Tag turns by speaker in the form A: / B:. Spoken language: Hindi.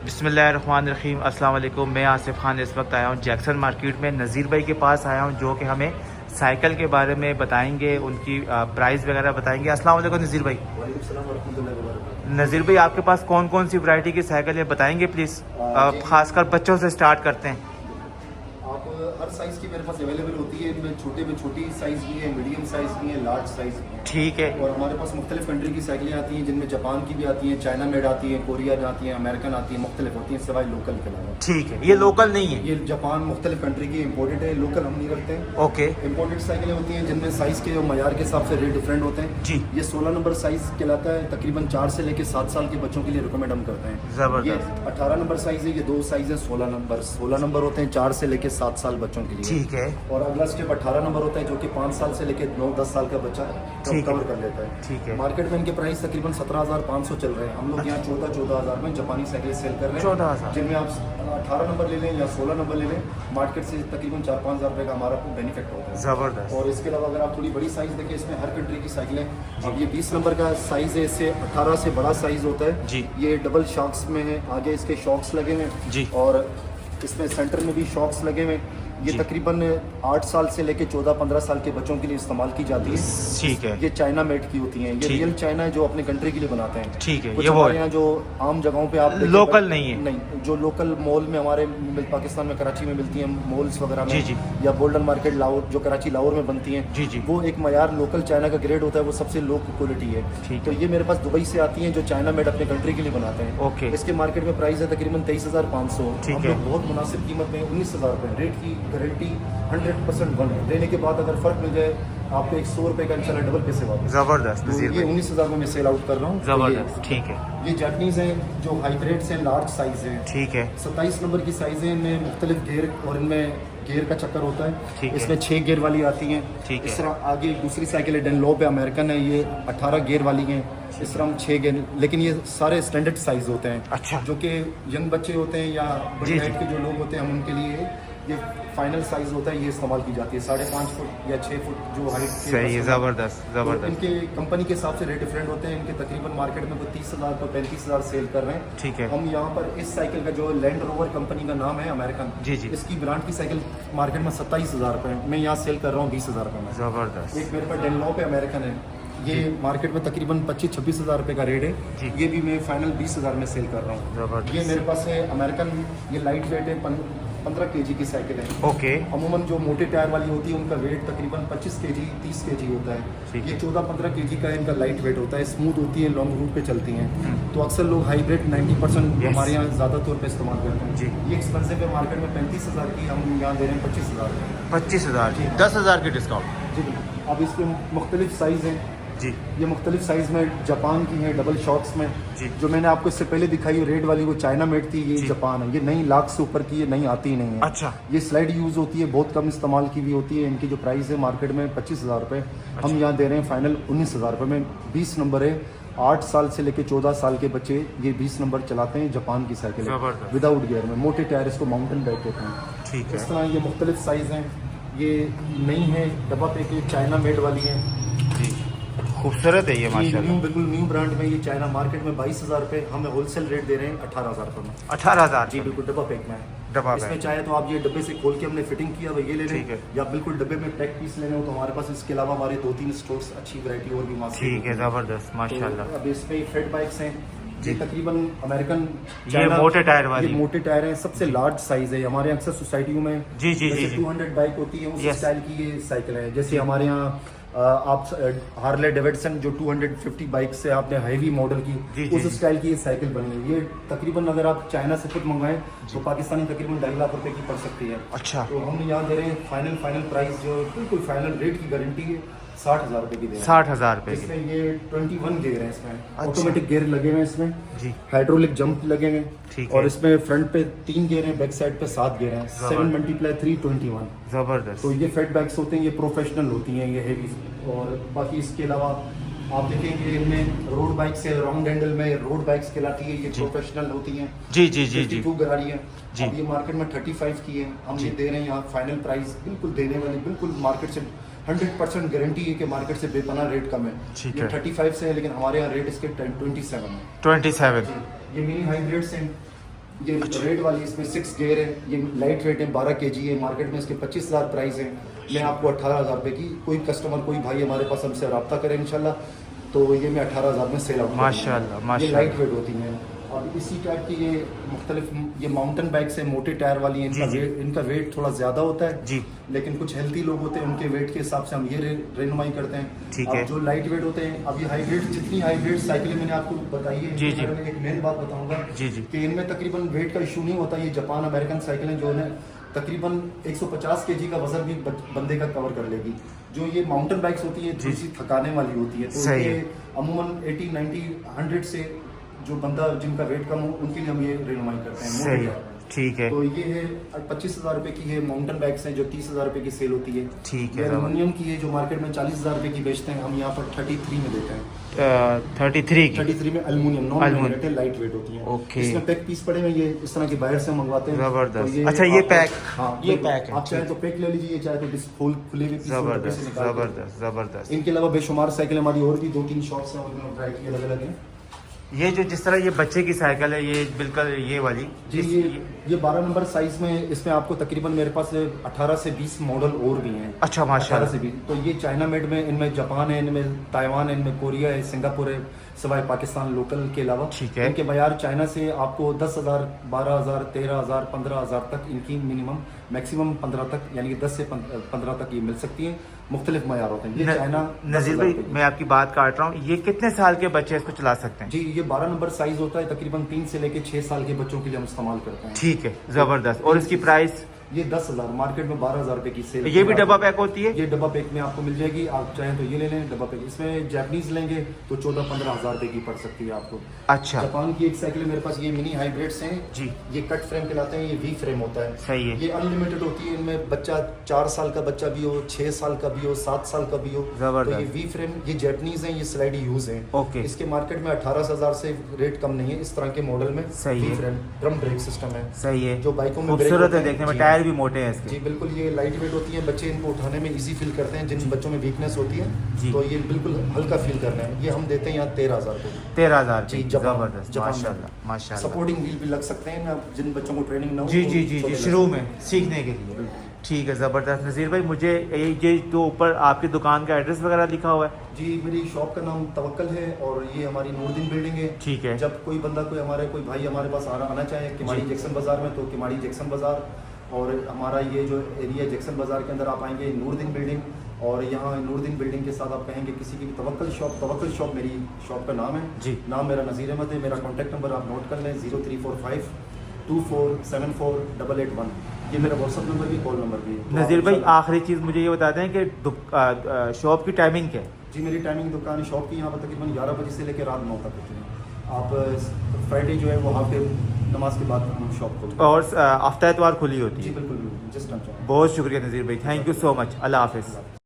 A: बिस्मिल्लाहिर्रहमानिर्रहीम अस्सलाम वालेकुम। मैं आसिफ खान इस वक्त आया हूँ जैक्सन मार्केट में, नज़ीर भाई के पास आया हूँ जो कि हमें साइकिल के बारे में बताएंगे, उनकी प्राइस वगैरह बताएंगे। अस्सलाम वालेकुम नज़ीर भाई। नज़ीर भाई, आपके पास कौन कौन सी वैरायटी की साइकिल है बताएंगे प्लीज़। खासकर बच्चों से स्टार्ट करते हैं।
B: आप हर साइज़ की मेरे पास अवेलेबल होती है। इनमें छोटे में छोटी साइज़ भी है, मीडियम साइज़ भी है, लार्ज साइज़ भी है।
A: ठीक है।
B: और हमारे पास मुख्तलिफ कंट्री की साइकिलें आती हैं, जिनमें जापान की भी आती हैं, चाइना मेड आती हैं, कोरिया आती हैं, अमेरिकन आती हैं, मुख्तलिफ होती हैं सिवाय लोकल के अलावा।
A: ठीक है, ये लोकल नहीं है।
B: ये जापान मुख्तलिफ कंट्री की इम्पोर्टेड है, लोकल हम नहीं रखते हैं।
A: ओके।
B: इम्पोर्टेड साइकिलें होती हैं जिनमें साइज़ के और मयार के हिसाब से रेट डिफरेंट होते हैं।
A: जी।
B: ये 16 नंबर साइज़ कहलाता है। तकरीबन 4 से लेकर 7 साल के बच्चों के लिए रिकमेंड हम करते हैं।
A: ज़बरदस्त।
B: ये 18 नंबर साइज़ है। ये 2 साइज़ है। 16 नंबर होते हैं 4 से लेकर 7 साल बच्चों के लिए।
A: ठीक है।
B: और अगला स्टेप 18 नंबर होता है जो कि 5 साल से लेकर 9-10 साल का बच्चा कवर कर लेता है।
A: ठीक है।
B: मार्केट में इनके प्राइस तकरीबन 17,500 चल रहे हैं। हम लोग यहाँ 14,000 में जापानी साइकिल सेल कर रहे हैं।
A: 14,000
B: जिनमें आप 18 नंबर ले लें या 16 नंबर ले लें, मार्केट से तकरीबन 4-5 हज़ार रुपये का हमारा बेनिफिट होता है।
A: ज़बरदस्त।
B: और इसके अलावा अगर आप थोड़ी बड़ी साइज़ देखें, इसमें हर कंट्री की साइकिलें। अब ये 20 नंबर का साइज़ है, इससे 18 से बड़ा साइज़ होता है
A: जी।
B: ये डबल शॉक्स में है, आगे इसके शॉक्स लगे हुए हैं
A: जी।
B: और इसमें सेंटर में भी शॉक्स लगे हुए हैं। ये
A: जी।
B: तकरीबन 8 साल से लेकर 14-15 साल के बच्चों के लिए इस्तेमाल की जाती है।
A: ठीक है।
B: ये चाइना मेड की होती हैं। ये रियल चाइना है जो अपने कंट्री के लिए बनाते हैं।
A: ठीक है।
B: कुछ
A: ये
B: हमारे यहाँ जो आम जगहों पे आप देखें,
A: लोकल नहीं है।
B: नहीं, जो लोकल मॉल में हमारे पाकिस्तान में कराची में मिलती हैं, मॉल्स वगैरह में।
A: जी जी।
B: या गोल्डन मार्केट लाहौर, जो कराची लाहौर में बनती हैं।
A: जी जी।
B: वो एक मयार लोकल चाइना का ग्रेड होता है, वो सबसे लो क्वालिटी है। तो ये मेरे पास दुबई से आती हैं जो चाइना मेड अपने कंट्री के लिए बनाते हैं।
A: ओके।
B: इसके मार्केट में प्राइस है तकरीबन 23,500।
A: ठीक
B: हम
A: है।
B: लोग बहुत मुनासिब कीमत में 19,000 रुपये रेट की गारंटी 100% वन है। देने के बाद अगर फ़र्क मिल जाए आपको 100 रुपये का इंशाल्लाह डबल पैसे वापस।
A: ज़बरदस्त
B: तो
A: नज़ीर
B: ये
A: भाई।
B: 19,000 में मैं सेल आउट कर रहा हूँ।
A: ज़बरदस्त। ठीक है।
B: ये जापनीज़ हैं जो हाइब्रिड्स हैं, लार्ज साइज़ हैं।
A: ठीक है।
B: 27 नंबर की साइज़ है। इनमें मुख्तलिफ गेयर और इनमें गेयर का चक्कर होता है।
A: ठीक है।
B: इसमें 6 गेयर वाली आती हैं।
A: ठीक है।
B: इस तरह आगे एक दूसरी साइकिल है डनलॉप है, अमेरिकन है, ये 18 गेयर वाली हैं। इस तरह हम 6 गेयर, लेकिन ये सारे स्टैंडर्ड साइज़ होते हैं।
A: अच्छा।
B: जो कि यंग बच्चे होते हैं या बड़ी हाइट के जो लोग होते हैं, हम उनके लिए ये फाइनल साइज़ होता है, ये इस्तेमाल की जाती है। 5.5 फुट या 6 फुट जो हाइट।
A: सही है। ज़बरदस्त ज़बरदस्त।
B: इनके कंपनी के हिसाब से रेट डिफरेंट होते हैं। इनके तकरीबन मार्केट में कोई 30,000 को 35,000 सेल कर रहे हैं।
A: ठीक है।
B: हम यहाँ पर इस साइकिल का जो लैंड रोवर कंपनी का नाम है अमेरिकन,
A: जी जी।
B: इसकी ब्रांड की साइकिल मार्केट में 27,000 रुपये, मैं यहाँ सेल कर रहा हूँ 20,000 रुपये में।
A: ज़बरदस्त।
B: एक मेरे पास डेनलॉप है, अमेरिकन है, ये मार्केट में तकरीबन 25-26 हज़ार रुपये का रेट है।
A: जी।
B: ये भी मैं फाइनल 20,000 में सेल कर रहा हूँ।
A: ज़बरदस्त।
B: ये मेरे पास है अमेरिकन, ये लाइट वेट है, 15 kg की साइकिल है।
A: ओके।
B: अमूमन जो मोटे टायर वाली होती है उनका वेट तकरीबन 25 kg 30 kg होता है। ये 14-15 kg का इनका लाइट वेट होता है, स्मूथ होती है, लॉन्ग रूट पे चलती हैं। तो अक्सर लोग हाइब्रिड 90% हमारे यहाँ ज़्यादा तौर पे इस्तेमाल करते हैं।
A: जी।
B: ये एक्सपेंसिव है, मार्केट में 35,000 की, हम यहाँ दे रहे हैं 25,000 की।
A: 25,000 की 10,000 की डिस्काउंट।
B: जी बिल्कुल। अब इसके मुख्तलिफ साइज़ हैं
A: जी।
B: ये मुख्तलिफ साइज़ में जापान की हैं, डबल शॉक्स में।
A: जी।
B: जो मैंने आपको इससे पहले दिखाई रेड वाली वो चाइना मेड थी, ये
A: जी।
B: जापान है। ये नई लाख से ऊपर की, ये नई आती ही नहीं है।
A: अच्छा।
B: ये स्लाइड यूज़ होती है, बहुत कम इस्तेमाल की भी होती है। इनकी जो प्राइस है मार्केट में 25,000 रुपये, हम यहाँ दे रहे हैं फाइनल 19,000 रुपये में। 20 नंबर है, 8 साल से लेकर 14 साल के बच्चे ये 20 नंबर चलाते हैं। जापान की साइकिल है, विदाउट गियर में, मोटे टायर, इसको माउंटेन बाइक कहते हैं।
A: ठीक है।
B: इस तरह ये मुख्तलिफ साइज़ हैं। ये नई है, डब्बा पैक है, चाइना मेड वाली है।
A: जी। खूबसूरत है ये माशाल्लाह।
B: न्यू, बिल्कुल न्यू ब्रांड में ये चाइना मार्केट में 22,000 रुपये, हमें होलसेल रेट दे रहे हैं 18,000 रुपये में।
A: 18,000
B: जी बिल्कुल, डब्बा पैक में।
A: डब्बा
B: इसमें
A: पैक।
B: चाहे तो आप ये डब्बे से खोल के हमने फिटिंग किया हुआ ये ले
A: ठीक
B: लें,
A: है।
B: या बिल्कुल डब्बे में पैक पीस लेने हो तो हमारे पास इसके अलावा हमारे 2-3 स्टोर्स अच्छी वैरायटी और भी मौजूद
A: ठीक है। ज़बरदस्त माशाल्लाह।
B: अब इस पे फेड बाइक्स हैं
A: जी।
B: ये तकरीबन अमेरिकन,
A: ये मोटे टायर वाली,
B: ये मोटे टायर हैं, सबसे लार्ज साइज है। हमारे अक्सर सोसाइटियों में
A: जी जी जी
B: 200 बाइक होती है, उस
A: Yes.
B: स्टाइल की ये साइकिल है। जैसे हमारे यहाँ आप हार्ले डेविडसन जो 250 बाइक से आपने हैवी मॉडल
A: जी,
B: की,
A: जी,
B: उस स्टाइल की ये साइकिल बनी है। ये तकरीबन अगर आप चाइना से खुद मंगाएं तो पाकिस्तानी तकरीबन 2.5 लाख रुपए की पड़ सकती है।
A: अच्छा।
B: तो हम यहाँ दे रहे हैं फाइनल प्राइस जो बिल्कुल फाइनल रेट की गारंटी है 60,000 रुपए की दे रहे हैं।
A: 60,000 रुपए की।
B: इसमें ये 21 गेयर है, इसमें
A: अच्छा।
B: ऑटोमेटिक गेयर लगे हुए हैं, इसमें
A: जी।
B: हाइड्रोलिक जंप लगे हुए
A: ठीक
B: हैं, और
A: है।
B: इसमें फ्रंट पे 3 गेयर हैं, बैक साइड पे 7 गेयर हैं। 7 × 3 21।
A: ज़बरदस्त।
B: तो ये फेट बैग्स होते हैं, ये प्रोफेशनल होती हैं, ये हेवी। और बाकी इसके अलावा आप देखेंगे इनमें रोड बाइक्स है, राउंड हैंडल में रोड बाइक्स कहलाती है, ये प्रोफेशनल होती हैं।
A: जी जी जी जी।
B: 52 गाड़ी है
A: जी।
B: अब ये मार्केट में 35 की है, हम ये दे रहे हैं यहाँ फाइनल प्राइस बिल्कुल देने वाली, बिल्कुल मार्केट से 100% गारंटी है कि मार्केट से बेपनाह रेट कम है।
A: ठीक
B: ये
A: है।
B: 35 से है, लेकिन हमारे यहाँ रेट इसके 27 है।
A: 27।
B: ये मिनी हाइब्रिड्स हैं, ये रेड वाली इसमें 6 गियर है, ये लाइट वेट है, 12 kg है, मार्केट में इसके 25,000 प्राइस है। मैं आपको 18,000 रुपये की, कोई कस्टमर कोई भाई हमारे पास हमसे रब्ता करें इंशाल्लाह तो ये मैं 18,000 में सेल आउट
A: माशाल्लाह
B: ये
A: माशाल्लाह।
B: लाइट वेट होती हैं। और इसी टाइप की ये मुख्तलिफ ये माउंटेन बाइक्स है, मोटे टायर वाली हैं,
A: जी, जी।
B: इनका वेट थोड़ा ज़्यादा होता है
A: जी
B: लेकिन कुछ हेल्थी लोग होते हैं उनके वेट के हिसाब से हम ये रहनुमाई करते हैं।
A: ठीक
B: अब
A: है।
B: जो लाइट वेट होते हैं, अब ये हाइब्रिड, जितनी हाइब्रिड साइकिलें मैंने आपको बताई है,
A: जी,
B: इनके
A: जी।
B: बारे में एक मेन बात बताऊंगा
A: जी, जी।
B: कि इनमें तकरीबन वेट का इशू नहीं होता। ये जापान अमेरिकन साइकिलें जो है तकरीबन 150 kg का वजन भी बंदे का कवर कर लेगी। जो ये माउंटेन बाइक्स होती है थोड़ी सी थकाने वाली होती है, तो
A: सही
B: ये
A: है।
B: अमूमन 80, 90, 100 से जो बंदा जिनका वेट कम हो उनके लिए हम ये रहनुमाई करते हैं। मोटे
A: सही,
B: टायर में।
A: ठीक है
B: तो ये है 25,000 रुपये की है माउंटेन बाइक्स हैं जो 30,000 रुपये की सेल होती है।
A: ठीक है।
B: ये एल्युमिनियम की है जो मार्केट में 40,000 रुपये की बेचते हैं, हम यहाँ पर 33 में देते हैं।
A: 33 की
B: 33 में aluminium non
A: aluminium.
B: Magnetic light weight होती है।
A: ओके।
B: इसमें पैक पीस पड़े हुए, ये इस तरह के बाहर से मंगवाते हैं।
A: जबरदस्त।
B: तो
A: अच्छा, ये
B: आपको-
A: पैक,
B: हाँ
A: ये पैक है।
B: आप चाहे तो पैक ले लीजिए, चाहे तो खुले हुए पीस
A: जबरदस्त जबरदस्त जबरदस्त।
B: इनके अलावा बेशुमार साइकिल हमारी और भी 2-3 शॉप्स हैं, उनमें वैरायटी अलग अलग है।
A: ये जो जिस तरह ये बच्चे की साइकिल है, ये बिल्कुल ये वाली
B: जी ये 12 नंबर साइज में, इसमें आपको तकरीबन मेरे पास 18 से 20 मॉडल और भी हैं।
A: अच्छा
B: 18
A: माशाल्लाह।
B: से 20 तो ये चाइना मेड में, इनमें जापान है, इनमें ताइवान है, इनमें कोरिया है, सिंगापुर है, सिवाय पाकिस्तान लोकल के अलावा।
A: ठीक है।
B: इनके बाजार चाइना से आपको 10,000, 12,000, 13,000, 15,000 तक इनकी मिनिमम, मैक्सिमम 15 तक, यानी कि 10 से 15 तक ये मिल सकती हैं। मुख्तलिफ मयार होते हैं। ये चाइना
A: नजीर भाई, मैं आपकी बात काट रहा हूँ, ये कितने साल के बच्चे इसको चला सकते हैं?
B: जी ये 12 नंबर साइज होता है, तकरीबन 3 से लेके 6 साल के बच्चों के लिए हम इस्तेमाल करते हैं।
A: ठीक है, जबरदस्त। और इसकी प्राइस?
B: ये 10,000, मार्केट में 12,000 रुपए की सेल।
A: ये भी डब्बा पैक होती है?
B: ये डब्बा पैक में आपको मिल जाएगी, आप चाहें तो ये ले लें डब्बा पैक। इसमें जैपनीज लेंगे तो 14-15 हज़ार रुपए की पड़ सकती है आपको।
A: अच्छा,
B: जापान की एक साइकिल है मेरे पास, ये मिनी हाइब्रिड्स हैं
A: जी।
B: ये कट फ्रेम कहलाते हैं, ये वी फ्रेम होता है।
A: सही है।
B: ये अनलिमिटेड होती है, इनमें बच्चा 4 साल का बच्चा भी हो, 6 साल का भी हो, 7 साल का भी हो।
A: जबरदस्त।
B: तो ये वी फ्रेम, ये जैपनीज हैं, ये स्लाइड यूज है।
A: ओके।
B: इसके मार्केट में 18,000 से रेट कम नहीं है इस तरह के मॉडल में।
A: सही
B: वी
A: है।
B: फ्रेम ड्रम ब्रेक सिस्टम है।
A: सही है,
B: जो बाइकों में
A: खूबसूरत
B: ब्रेक
A: है
B: होते हैं।
A: देखने में,
B: जी।
A: टायर भी मोटे हैं इसके।
B: जी बिल्कुल, ये लाइट वेट होती है, बच्चे इनको उठाने में इजी फील करते हैं, जिन बच्चों में वीकनेस होती है
A: जी।
B: तो ये बिल्कुल हल्का फील करना है। ये हम देते हैं यहाँ 13,000 को।
A: 13,000
B: जी,
A: जबरदस्त,
B: जापान में।
A: माशाल्लाह माशाल्लाह।
B: सपोर्टिंग व्हील भी लग सकते हैं ना, जिन बच्चों को ट्रेनिंग ना हो
A: जी
B: तो
A: जी जी
B: छोटे
A: जी
B: लग
A: शुरू
B: सकते
A: में
B: हैं।
A: सीखने के लिए। ठीक है, ज़बरदस्त। नज़ीर भाई, मुझे ये जो ऊपर आपकी दुकान का एड्रेस वगैरह लिखा हुआ है?
B: जी मेरी शॉप का नाम तवक्कल है और ये हमारी नूरदीन बिल्डिंग है।
A: ठीक है।
B: जब कोई बंदा कोई भाई हमारे पास आना चाहे किमाड़ी
A: जी।
B: जैक्सन बाजार में, तो किमाड़ी जैक्सन बाजार, और हमारा ये जो एरिया जैक्सन बाजार के अंदर आप आएंगे नूरदीन बिल्डिंग, और यहाँ नूरदीन बिल्डिंग के साथ आप कहेंगे किसी की भी तवक्कल शॉप मेरी शॉप का नाम है।
A: जी।
B: नाम मेरा नज़ीर अहमद है। मेरा कॉन्टैक्ट नंबर आप नोट कर लें, 0345 2474 ये मेरा व्हाट्सअप नंबर भी, कॉल नंबर भी है। तो
A: नज़ीर
B: आप
A: भाई,
B: इंशाल्लाह-
A: आखिरी चीज़ मुझे ये बताते हैं कि शॉप की टाइमिंग क्या है?
B: जी मेरी टाइमिंग दुकान शॉप की यहाँ पर तकरीबन 11 बजे से लेकर रात 9 तक होती है। आप फ्राइडे जो है वो हाफ डे नमाज के बाद हम शॉप खोलते हैं।
A: और हफ्ता एतवार खुली होती
B: जी
A: है?
B: बिल्कुल, जिस टाइम चाहें।
A: बहुत शुक्रिया नज़ीर भाई, थैंक यू सो मच। अल्लाह हाफिज़।